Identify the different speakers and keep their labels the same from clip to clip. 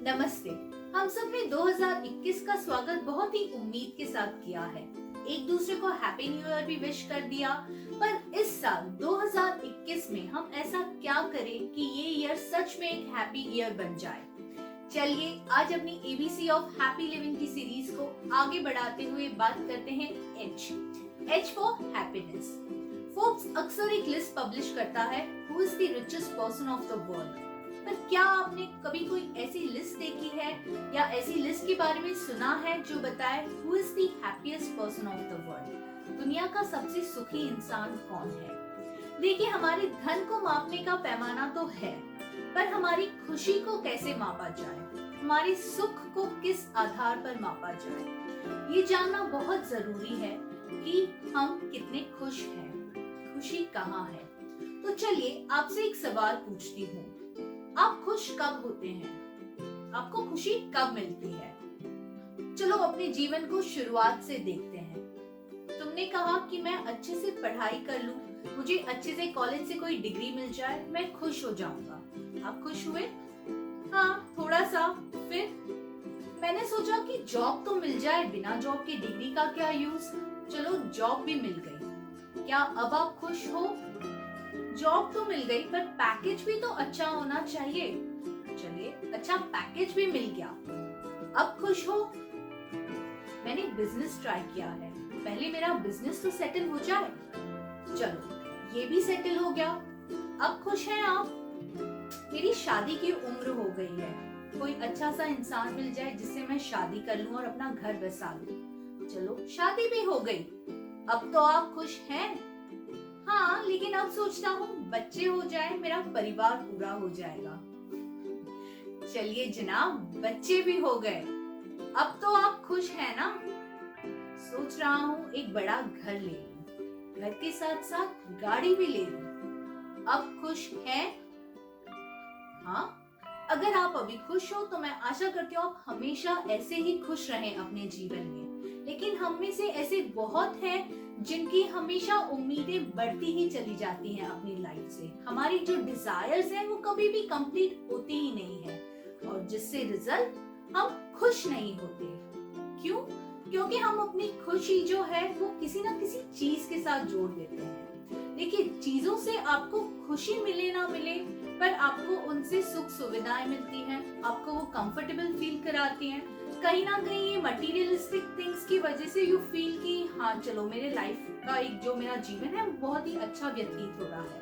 Speaker 1: नमस्ते। हम सब ने 2021 का स्वागत बहुत ही उम्मीद के साथ किया है। एक दूसरे को हैप्पी न्यू ईयर भी विश कर दिया। पर इस साल 2021 में हम ऐसा क्या करें कि ये ईयर सच में एक हैप्पी ईयर बन जाए। चलिए आज अपनी एबीसी ऑफ हैप्पी लिविंग की सीरीज को आगे बढ़ाते हुए बात करते हैं एच फॉर हैप्पीनेस। फोर्ब्स अक्सर एक लिस्ट पब्लिश करता है who is the richest person of the world. पर क्या आपने कभी कोई ऐसी लिस्ट देखी है या ऐसी लिस्ट के बारे में सुना है जो बताए who is the happiest person of the world? दुनिया का सबसे सुखी इंसान कौन है? देखिए, हमारे धन को मापने का पैमाना तो है, पर हमारी खुशी को कैसे मापा जाए, हमारे सुख को किस आधार पर मापा जाए, ये जानना बहुत जरूरी है कि हम कितने खुश हैं, खुशी कहाँ है। तो चलिए आपसे एक सवाल पूछती हूँ, आप खुश कब होते हैं? आपको खुशी कब मिलती है? चलो अपने जीवन को शुरुआत से देखते हैं। तुमने कहा कि मैं अच्छे से पढ़ाई कर लूं, मुझे अच्छे से कॉलेज से कोई डिग्री मिल जाए, मैं खुश हो जाऊंगा। आप खुश हुए? हाँ, थोड़ा सा। फिर मैंने सोचा कि जॉब तो मिल जाए, बिना जॉब की डिग्री का क्या यूज। चलो जॉब भी मिल गई। क्या अब आप खुश हो? जॉब तो मिल गई, पर पैकेज भी तो अच्छा होना चाहिए। चलिए अच्छा पैकेज भी मिल गया, अब खुश हो? मैंने बिजनेस ट्राई किया है, पहले मेरा बिजनेस तो सेटल हो जाए। चलो ये भी सेटल हो गया, अब खुश हैं आप? मेरी शादी की उम्र हो गई है, कोई अच्छा सा इंसान मिल जाए जिससे मैं शादी कर लूं और अपना घर बसा लूं। चलो शादी भी हो गई, अब तो आप खुश हैं? हाँ, लेकिन अब सोचता हूँ बच्चे हो जाए, मेरा परिवार पूरा हो जाएगा। चलिए जनाब, बच्चे भी हो गए, अब तो आप खुश हैं ना? सोच रहा हूँ एक बड़ा घर ले लूं, घर के साथ साथ गाड़ी भी ले लूं। अब खुश हैं? हाँ, अगर आप अभी खुश हो तो मैं आशा करती हूँ आप हमेशा ऐसे ही खुश रहें अपने जीवन में। लेकिन हम में से ऐसे बहुत हैं जिनकी हमेशा उम्मीदें बढ़ती ही चली जाती हैं अपनी लाइफ से। हमारी जो डिजायर्स हैं वो कभी भी कंप्लीट होती ही नहीं है, और जिससे रिजल्ट हम खुश नहीं होते। क्यों? क्योंकि हम अपनी खुशी जो है वो किसी ना किसी चीज के साथ जोड़ देते हैं। देखिए, चीजों से आपको खुशी मिले ना मिले, पर आपको उनसे सुख सुविधाएं मिलती हैं, आपको वो कंफर्टेबल फील कराती हैं। कहीं ना कहीं ये मटेरियलिस्टिक थिंग्स की वजह से यू फील कि हाँ चलो मेरे लाइफ का एक जो मेरा जीवन है वो बहुत ही अच्छा व्यतीत हो रहा है।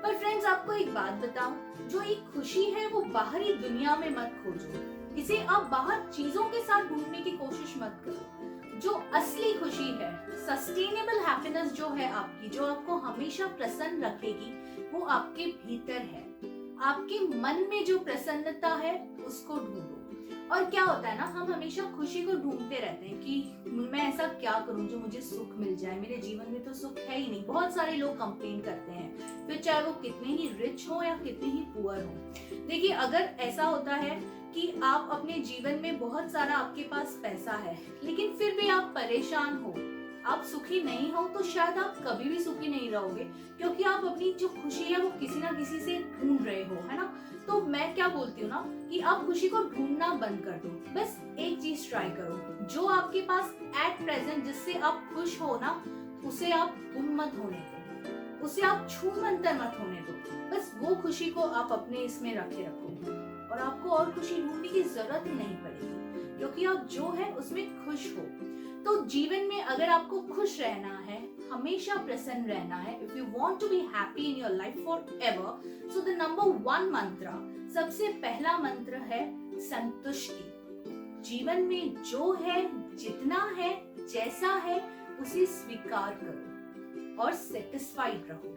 Speaker 1: पर फ्रेंड्स, आपको एक बात बताऊं, जो एक खुशी है वो बाहरी दुनिया में मत खोजो, इसे आप बाहर चीजों के साथ ढूंढने की कोशिश मत करो। जो असली खुशी है, सस्टेनेबल हैप्पीनेस जो है आपकी, जो आपको हमेशा प्रसन्न रखेगी, वो आपके भीतर है। आपके मन में जो प्रसन्नता है उसको ढूंढो। और क्या होता है ना, हम हमेशा खुशी को ढूंढते रहते हैं कि मैं ऐसा क्या करूं जो मुझे सुख मिल जाए, मेरे जीवन में तो सुख है ही नहीं। बहुत सारे लोग कंप्लेन करते हैं, फिर चाहे वो कितने ही रिच हो या कितने ही पुअर हो। देखिए, अगर ऐसा होता है कि आप अपने जीवन में बहुत सारा आपके पास पैसा है, लेकिन फिर भी आप परेशान हो, आप सुखी नहीं हो, तो शायद आप कभी भी सुखी नहीं रहोगे, क्योंकि आप अपनी जो खुशी है वो किसी ना किसी से ढूंढ रहे हो, है ना। तो मैं क्या बोलती हूँ ना कि आप खुशी को ढूंढना बंद कर दो। बस एक चीज ट्राई करो, जो आपके पास एट प्रेजेंट जिससे आप खुश हो ना, उसे आप गुम मत होने दो, उसे आप छू मंतर मत होने दो। बस वो खुशी को आप अपने इसमें रखे रखो, और आपको और खुशी ढूंढने की जरूरत ही नहीं पड़ेगी, क्योंकि आप जो है उसमें खुश हो। तो जीवन में अगर आपको खुश रहना है, हमेशा प्रसन्न रहना है, if you want to be happy in your life for ever, so the number 1 mantra, सबसे पहला मंत्र है संतुष्टि। जीवन में जो है, जितना है, जैसा है, उसे स्वीकार करो और सेटिस्फाइड रहो।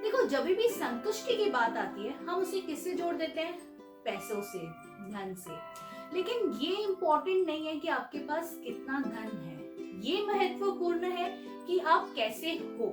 Speaker 1: देखो, जब भी संतुष्टि की बात आती है, हम उसे किससे जोड़ देते हैं? पैसों से, धन से। लेकिन ये इम्पोर्टेंट नहीं है कि आपके पास कितना धन है, ये महत्वपूर्ण है कि आप कैसे हो।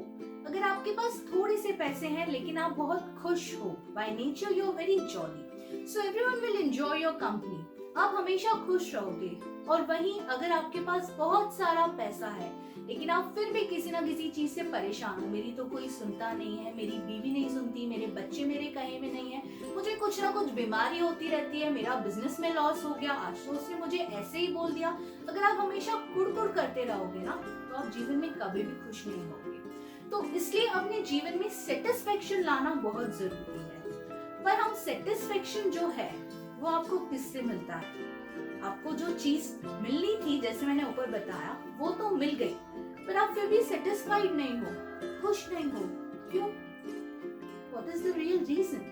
Speaker 1: अगर आपके पास थोड़े से पैसे हैं लेकिन आप बहुत खुश हो, by nature you are very jolly, so everyone will enjoy your company. आप हमेशा खुश रहोगे। और वहीं अगर आपके पास बहुत सारा पैसा है लेकिन आप फिर भी किसी ना किसी चीज से परेशान हो, मेरी तो कोई सुनता नहीं है, मेरी बीवी नहीं सुनती, मेरे बच्चे मेरे कहे में नहीं है, मुझे कुछ ना कुछ बीमारी होती रहती है, मेरा बिजनेस में लॉस हो गया, आज तो उसने मुझे ऐसे ही बोल दिया। अगर आप हमेशा कुड़ करते रहोगे ना तो आप जीवन में कभी भी खुश नहीं होगे। तो इसलिए अपने जीवन में सेटिस्फेक्शन लाना बहुत जरूरी है। पर हम सेटिस्फेक्शन जो है वो आपको किससे मिलता है? आपको जो चीज मिलनी थी, जैसे मैंने ऊपर बताया, वो तो मिल गई, पर आप फिर भी सेटिस्फाइड नहीं हो, खुश नहीं हो। क्यों? What is the real reason?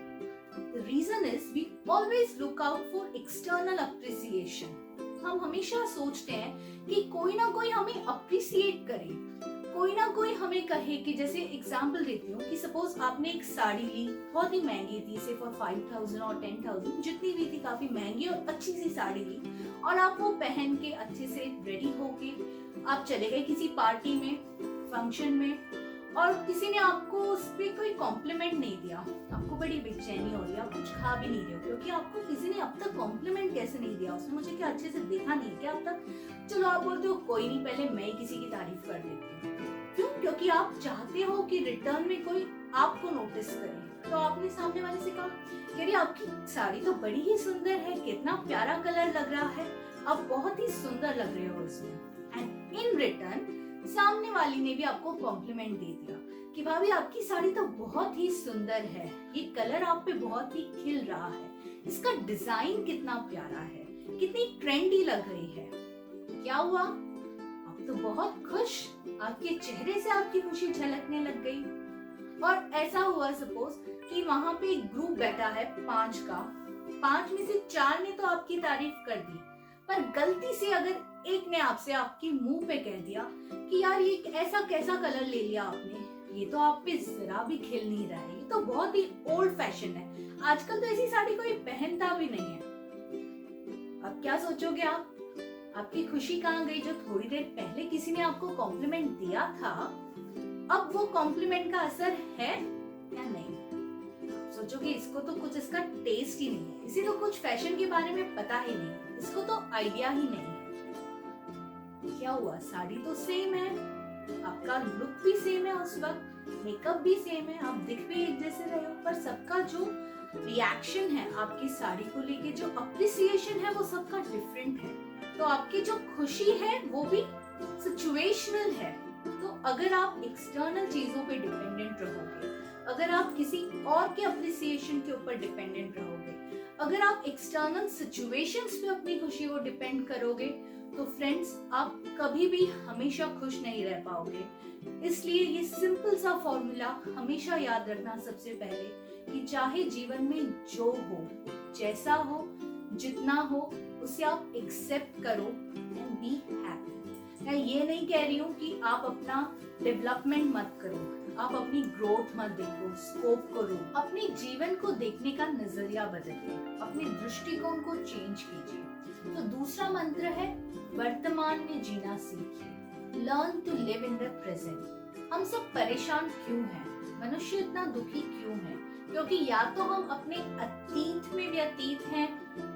Speaker 1: The reason is we always look out for external appreciation. हम हमेशा सोचते हैं कि कोई ना कोई हमें अप्रिसिएट करे, कोई ना कोई हमें कहे कि, जैसे एग्जांपल देती हूँ कि सपोज आपने एक साड़ी ली, बहुत ही महंगी थी, से फॉर 5000 और 10,000 जितनी भी थी, काफी महंगी और अच्छी सी साड़ी ली, और आप वो पहन के अच्छे से रेडी होके आप चले गए किसी पार्टी में, फंक्शन में, और किसी ने आपको उस पर कोई कॉम्प्लीमेंट नहीं दिया, आपको बड़ी बेचैनी हो रही है, आप कुछ खा भी नहीं रहे हो क्योंकि आपको किसी ने अब तक कॉम्प्लीमेंट कैसे नहीं दिया, उसने मुझे क्या अच्छे से देखा नहीं क्या अब तक। चलो आप बोलते हो कोई नहीं, पहले मैं ही किसी की तारीफ कर देती हूँ। क्यों? क्योंकि आप चाहते हो कि रिटर्न में कोई आपको नोटिस करे। तो आपने सामने वाले से कहा यार आपकी साड़ी तो बड़ी ही सुंदर है, कितना प्यारा कलर लग रहा है, आप बहुत ही सुंदर लग रहे हो उसमें। एंड इन रिटर्न सामने वाली ने भी आपको कॉम्प्लीमेंट दे दिया कि भाभी आपकी साड़ी तो बहुत ही सुंदर है, ये कलर आप पे बहुत ही खिल रहा है, इसका डिजाइन कितना प्यारा है, कितनी ट्रेंडी लग रही है। क्या हुआ? आप तो बहुत खुश, आपके चेहरे से आपकी खुशी झलकने लग गई। और ऐसा हुआ सपोज कि वहां पे एक ग्रुप बैठा है 5 का, 5 में से 4 ने तो आपकी तारीफ कर दी, पर गलती से अगर एक ने आपसे आपकी मुंह पे कह दिया कि यार ये ऐसा कैसा कलर ले लिया आपने, ये तो आप पे जरा भी खिल नहीं रहा है, ये तो बहुत ही ओल्ड फैशन है, आजकल तो ऐसी साड़ी कोई पहनता भी नहीं है। अब क्या सोचोगे आप? आपकी खुशी कहाँ गई? जो थोड़ी देर पहले किसी ने आपको कॉम्प्लीमेंट दिया था, अब वो कॉम्प्लीमेंट का असर है या नहीं? सोचोगे इसको तो कुछ इसका टेस्ट ही नहीं है, इसे तो कुछ फैशन के बारे में पता ही नहीं, इसको तो आइडिया ही नहीं है। क्या हुआ? साड़ी तो सेम है, आपका लुक भी सेम है, उस वक्त मेकअप भी सेम है, आप दिख भी एक जैसे रहे हो, पर सबका जो रिएक्शन है आपकी साड़ी को लेके, जो अप्रिसिएशन है वो सबका डिफरेंट है। तो आपकी जो खुशी है वो भी सिचुएशनल है। तो अगर आप एक्सटर्नल चीजों पे डिपेंडेंट रहोगे, अगर आप किसी और के अप्रिसिएशन के ऊपर डिपेंडेंट रहोगे, अगर आप एक्सटर्नल सिचुएशंस पे अपनी खुशी को डिपेंड करोगे, तो फ्रेंड्स आप कभी भी हमेशा खुश नहीं रह पाओगे। इसलिए ये सिंपल सा फॉर्मूला हमेशा याद रखना सबसे पहले कि चाहे जीवन में जो हो, जैसा हो, जितना हो, उसे आप एक्सेप्ट करो एंड बी हैप्पी। मैं ये नहीं कह रही हूँ कि आप अपना डेवलपमेंट मत करो, आप अपनी ग्रोथ मत देखो, स्कोप करो, अपने जीवन को देखने का नजरिया बदलिए, अपने दृष्टिकोण को चेंज कीजिए। तो दूसरा मंत्र है वर्तमान में जीना सीखिए, learn to live in the present. हम सब परेशान क्यों हैं? मनुष्य इतना दुखी क्यों है? क्योंकि या तो हम अपने अतीत में व्यतीत हैं,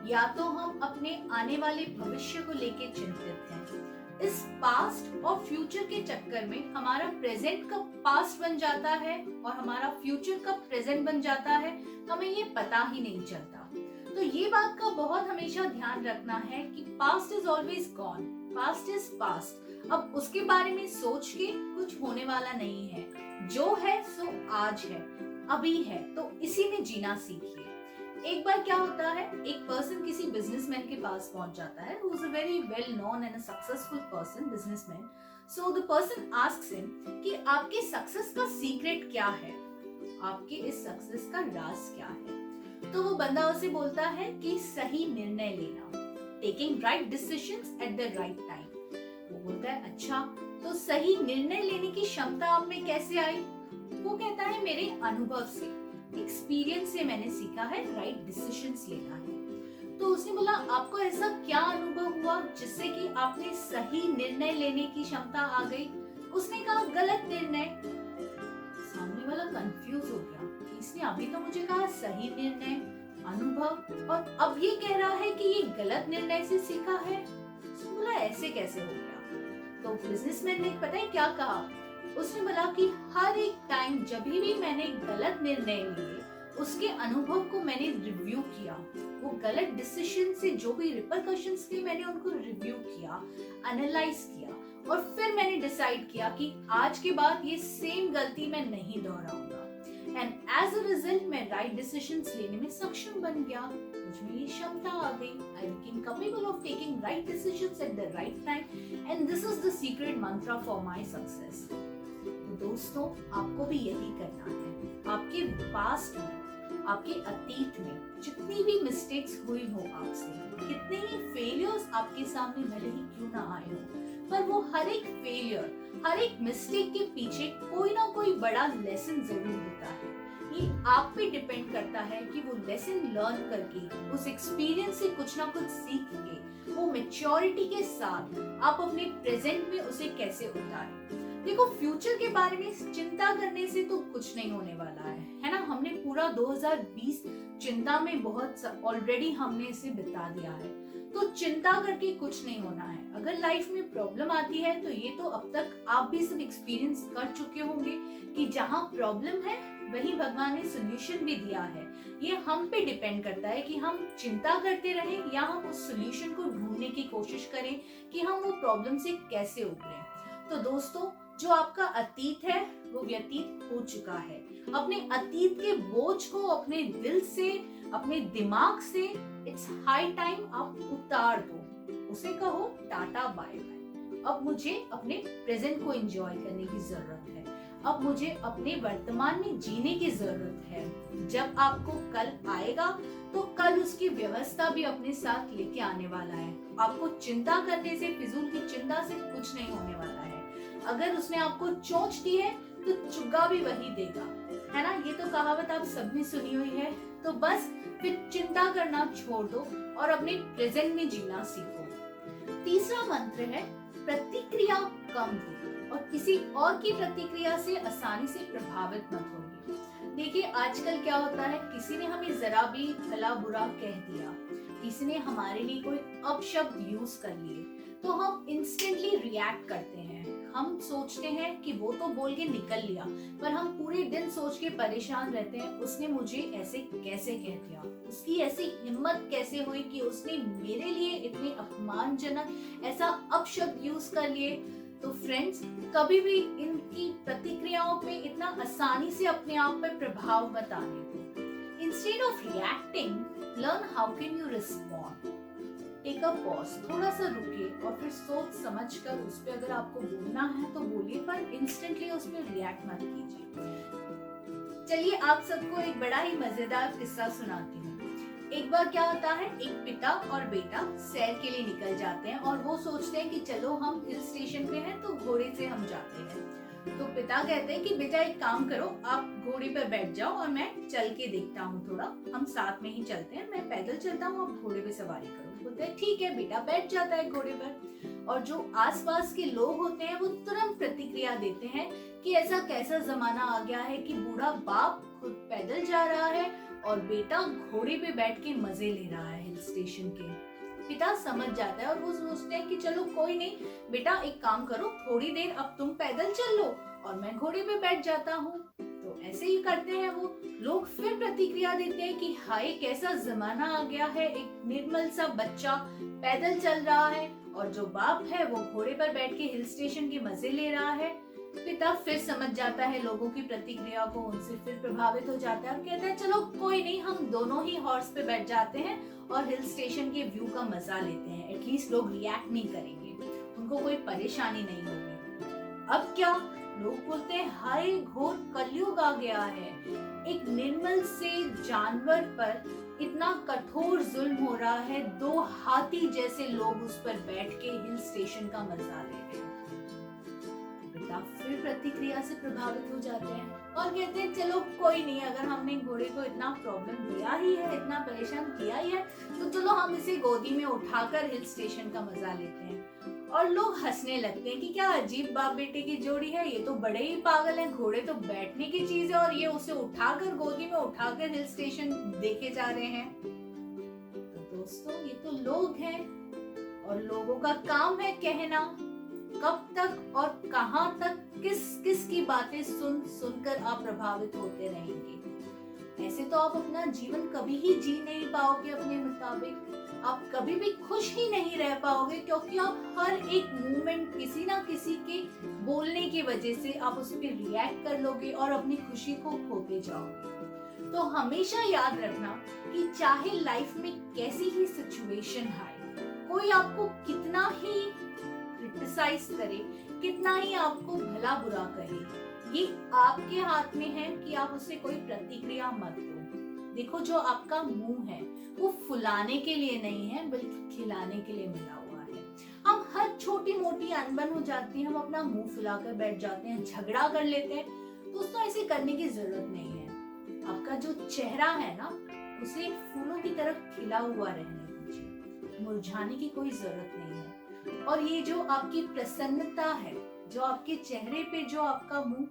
Speaker 1: या तो हम अपने आने वाले भविष्य को लेके चिंतित हैं। इस पास्ट और फ्यूचर के चक्कर में हमारा प्रेजेंट कब पास्ट बन जाता है और हमारा फ्यूचर कब प्रेजेंट बन जाता है, हमें ये पता ही नहीं चलता। तो ये बात का बहुत हमेशा ध्यान रखना है कि past is always gone, past is past. अब उसके बारे में सोच के कुछ होने वाला नहीं है, जो है सो आज है, अभी है, तो इसी में जीना सीखिए। एक बार क्या होता है, एक पर्सन किसी बिजनेसमैन के पास पहुंच जाता है, who is a very well known and a successful person, businessman. So the person asks him कि आपके सक्सेस का सीक्रेट क्या है, आपके इस सक्सेस का राज क्या है? तो वो बंदा उसे बोलता है कि सही निर्णय लेना, taking right decisions at the right time. वो बोलता है अच्छा, तो सही निर्णय लेने की क्षमता आप में कैसे आई? वो कहता है मेरे अनुभव से, एक्सपीरियंस से मैंने सीखा है राइट डिसीजंस लेना है। तो उसने बोला आपको ऐसा क्या अनुभव हुआ जिससे कि आपने सही निर्णय लेने की क्षमता आ गई? उसने कहा गलत निर्णय। सामने वाला कंफ्यूज हो गया कि इसने अभी तो मुझे कहा सही निर्णय, अनुभव, और अब ये कह रहा है कि ये गलत निर्णय से सीखा है? उसने बोला ऐसे कैसे हो गया? तो बिजनेसमैन ने पता है क्या कहा? उसने बोला कि हर एक टाइम जब भी मैंने गलत निर्णय लिए, उसके अनुभव को मैंने रिव्यू किया, वो गलत डिसीजन से जो भी रिपरकशंस थे मैंने उनको रिव्यू किया, एनालाइज किया, और फिर मैंने डिसाइड किया कि आज के बाद ये सेम गलती मैं नहीं दोहराऊंगा। एंड एज अ रिजल्ट मैं राइट डिसीजंस लेने में सक्षम बन गया, मुझमें ये क्षमता आ गई। I became capable of taking right decisions at the right time, and this is the secret Mantra for my success. तो दोस्तों, आपको भी यही करना है। आपके पास्ट में, आपके अतीत में जितनी भी मिस्टेक्स हुई हो आपसे, कितने ही फेलियर्स आपके सामने भले ही क्यों ना आए हो, पर वो हर एक फेलियर, हर एक मिस्टेक के पीछे कोई ना कोई बड़ा लेसन जरूर होता है। ये आप पे डिपेंड करता है कि वो लेसन लर्न करके, उस एक्सपीरियंस से कुछ ना कुछ सीख के, वो मैच्योरिटी के साथ आप अपने प्रेजेंट में उसे कैसे उतारें। देखो, फ्यूचर के बारे में चिंता करने से तो कुछ नहीं होने वाला है ना। हमने पूरा 2020 चिंता में बहुत ऑलरेडी हमने इसे बिता दिया है, तो चिंता करके कुछ नहीं होना है। अगर लाइफ में प्रॉब्लम आती है तो ये तो अब तक आप भी सब एक्सपीरियंस कर चुके होंगे कि जहाँ प्रॉब्लम है वही भगवान ने सोल्यूशन भी दिया है। ये हम पे डिपेंड करता है कि हम चिंता करते रहें या हम उस सोल्यूशन को ढूंढने की कोशिश करें कि हम वो प्रॉब्लम से कैसे उभरें। तो दोस्तों, जो आपका अतीत है वो व्यतीत हो चुका है। अपने अतीत के बोझ को अपने दिल से, अपने दिमाग से इट्स हाई टाइम आप उतार दो। उसे कहो टाटा बाय बाय। अब मुझे अपने प्रेजेंट को एंजॉय करने की जरूरत है। अब मुझे अपने वर्तमान में जीने की जरूरत है। जब आपको कल आएगा तो कल उसकी व्यवस्था भी अपने साथ लेके आने वाला है। आपको चिंता करने से, फिजूल की चिंता से कुछ नहीं होने वाला है। अगर उसने आपको चोंच दी है तो चुग्गा भी वही देगा, है ना। ये तो कहावत आप सबने सुनी हुई है। तो बस फिर चिंता करना छोड़ दो और अपने प्रेजेंट में जीना सीखो। तीसरा मंत्र है प्रतिक्रिया कम दो और किसी और की प्रतिक्रिया से आसानी से प्रभावित मत होइए। देखिए, आजकल क्या होता है, किसी ने हमें जरा भी भला बुरा कह दिया, किसी ने हमारे लिए कोई अपशब्द यूज कर लिए, तो हम इंस्टेंटली रिएक्ट करते हैं। हम सोचते हैं कि वो तो बोल के निकल लिया, पर हम पूरे दिन सोच के परेशान रहते हैं, उसने मुझे ऐसे कैसे कह दिया, उसकी ऐसी हिम्मत कैसे हुई कि उसने मेरे लिए इतने अपमानजनक ऐसा अपशब्द यूज कर लिए। तो फ्रेंड्स, कभी भी इनकी प्रतिक्रियाओं पे इतना आसानी से अपने आप पे प्रभाव मत आने दो। Instead of reacting, learn how can you respond. Take a pause, थोड़ा सा रुकिए और फिर सोच समझ कर उस पर अगर आपको बोलना है तो बोलिए, पर इंस्टेंटली उस पर रिएक्ट मत कीजिए। चलिए, आप सबको एक बड़ा ही मजेदार किस्सा सुनाती हूँ। एक बार क्या होता है, एक पिता और बेटा सैर के लिए निकल जाते हैं और वो सोचते हैं कि चलो हम हिल स्टेशन पे हैं तो घोड़े से हम जाते हैं। तो पिता कहते हैं कि बेटा एक काम करो, आप घोड़े पर बैठ जाओ और मैं चल के देखता हूँ, थोड़ा हम साथ में ही चलते हैं, मैं पैदल चलता हूँ, आप घोड़े पे सवारी करो। बोलते हैं ठीक है। बेटा बैठ जाता है घोड़े पर और जो आसपास के लोग होते हैं वो तुरंत प्रतिक्रिया देते हैं कि ऐसा कैसा जमाना आ गया है कि बूढ़ा बाप खुद पैदल जा रहा है और बेटा घोड़े पे बैठ के मजे ले रहा है हिल स्टेशन के। पिता समझ जाता है और वो सोचते हैं कि चलो कोई नहीं बेटा, एक काम करो, थोड़ी देर अब तुम पैदल चल लो और मैं घोड़े पे बैठ जाता हूँ। तो ऐसे ही करते हैं वो लोग। फिर प्रतिक्रिया देते हैं कि हाय कैसा जमाना आ गया है, एक निर्मल सा बच्चा पैदल चल रहा है और जो बाप है वो घोड़े पर बैठ के हिल स्टेशन के मजे ले रहा है। पिता फिर समझ जाता है लोगों की प्रतिक्रिया को, उनसे फिर प्रभावित हो जाता है और कहता है चलो कोई नहीं, हम दोनों ही हॉर्स पे बैठ जाते हैं और हिल स्टेशन के व्यू का मजा लेते हैं। एटलीस्ट लोग रिएक्ट नहीं करेंगे, उनको कोई परेशानी नहीं होगी। अब क्या लोग बोलते हैं हाय घोर कलयुग आ गया है, एक निर्मल से जानवर पर इतना कठोर जुल्म हो रहा है, दो हाथी जैसे लोग उस पर बैठ के हिल स्टेशन का मजा ले रहे हैं। पिता फिर प्रतिक्रिया से प्रभावित हो जाते हैं और कहते हैं चलो कोई नहीं, अगर हमने घोड़े को इतना प्रॉब्लम दिया ही है, इतना परेशान किया ही है, तो चलो हम इसे गोदी में उठाकर हिल स्टेशन का मजा लेते हैं। और लोग हंसने लगते हैं कि क्या अजीब बाप बेटे की जोड़ी है, ये तो बड़े ही पागल हैं, घोड़े तो बैठने की चीज है और ये उसे उठाकर गोदी में उठाकर हिल स्टेशन देखे जा रहे हैं। तो दोस्तों, ये तो लोग हैं और लोगों का काम है कहना कब तक और कहां तक किस किस की बातें सुन सुनकर आप प्रभावित होते रहेंगे। ऐसे तो आप अपना जीवन कभी ही जी नहीं पाओगे अपने मुताबिक, आप कभी भी खुश ही नहीं रह पाओगे, क्योंकि आप हर एक मूवमेंट किसी ना किसी के बोलने की वजह से आप उस पर रिएक्ट कर लोगे और अपनी खुशी को खोते जाओगे। तो हमेशा याद रखना कि चाहे लाइफ में कैसी ही सिचुएशन आए, कोई आपको कितना ही क्रिटिसाइज करे, कितना ही आपको भला बुरा कहे, ये आपके हाथ में है कि आप उससे कोई प्रतिक्रिया मत दो। देखो, जो आपका मुंह है वो फुलाने के लिए नहीं है बल्कि खिलाने के लिए मिला हुआ है। हम हर छोटी मोटी अनबन हो जाती है, हम अपना मुंह फुलाकर बैठ जाते हैं, झगड़ा कर लेते हैं। दोस्तों, ऐसे करने की जरूरत नहीं है। आपका जो चेहरा है ना, उसे फूलों की तरह खिला हुआ रहने दीजिए, मुरझाने की कोई जरूरत नहीं है। और ये जो आपकी प्रसन्नता है, जो आपके चेहरे पे जो आपका मुंह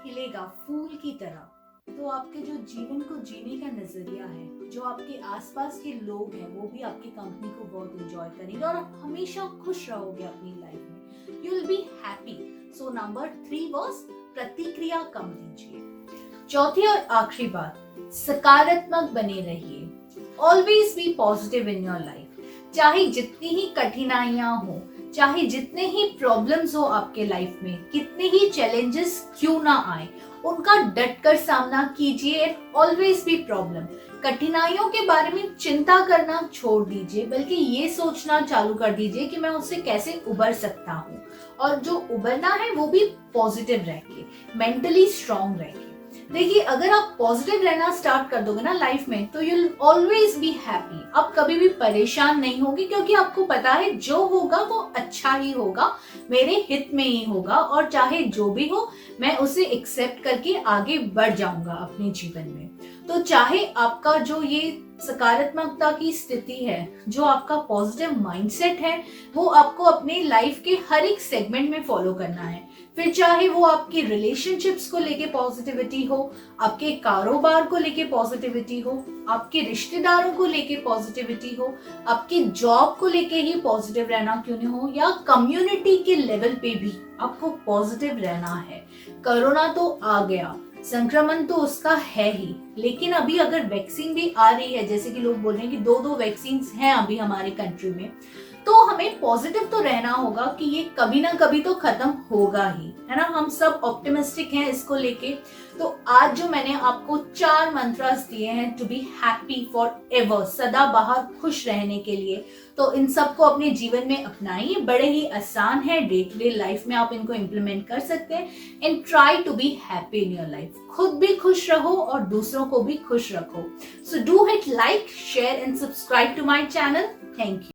Speaker 1: खिलेगा फूल की तरह, तो आपके जो जीवन को जीने का नजरिया है, जो आपके आसपास के लोग हैं, वो भी आपकी कंपनी को बहुत एंजॉय करेंगे और आप हमेशा खुश रहोगे अपनी लाइफ में। You will be happy. So number 3 was प्रतिक्रिया कम दीजिए। चौथी और आखिरी बात, सकारात्मक बने रहिए। Always be positive in your life. चाहे जितनी ही कठिनाइयां हो, चाहे जितने ही प्रॉब्लम्स हो आपके लाइफ में, कितने ही चैलेंजेस क्यों ना आए, उनका डटकर सामना कीजिए। Always be problem. कठिनाइयों के बारे में चिंता करना छोड़ दीजिए, बल्कि ये सोचना चालू कर दीजिए कि मैं उससे कैसे उबर सकता हूँ। और जो उबरना है वो भी पॉजिटिव रह के, मेंटली स्ट्रांग रह के। देखिए, अगर आप पॉजिटिव रहना स्टार्ट कर दोगे ना लाइफ में, तो you will always be happy. आप कभी भी परेशान नहीं होगी, क्योंकि आपको पता है जो होगा वो अच्छा ही होगा, मेरे हित में ही होगा, और चाहे जो भी हो मैं उसे एक्सेप्ट करके आगे बढ़ जाऊंगा अपने जीवन में। तो चाहे आपका जो ये सकारात्मकता की स्थिति है, जो आपका पॉजिटिव माइंडसेट है, वो आपको अपने लाइफ के हर एक सेगमेंट में फॉलो करना है। फिर चाहे वो आपके रिलेशनशिप्स को लेके पॉजिटिविटी हो, आपके कारोबार को लेके पॉजिटिविटी हो, आपके रिश्तेदारों को लेके पॉजिटिविटी हो, आपके जॉब को लेके ही पॉजिटिव रहना क्यों नहीं हो, या कम्युनिटी के लेवल पे भी आपको पॉजिटिव रहना है। कोरोना तो आ गया, संक्रमण तो उसका है ही, लेकिन अभी अगर वैक्सीन भी आ रही है, जैसे कि लोग बोल रहे हैं कि 2 वैक्सीन हैं अभी हमारे कंट्री में, तो हमें पॉजिटिव तो रहना होगा कि ये कभी ना कभी तो खत्म होगा ही, है ना। हम सब ऑप्टिमिस्टिक हैं इसको लेके। तो आज जो मैंने आपको 4 मंत्रास दिए हैं to be happy for ever, सदा बाहर खुश रहने के लिए, तो इन सबको अपने जीवन में अपनाइए। बड़े ही आसान है, डे टू डे लाइफ में आप इनको इम्प्लीमेंट कर सकते हैं। And try to be happy in your life. खुद भी खुश रहो और दूसरों को भी खुश रखो। So do hit like, share and subscribe to my channel. Thank you.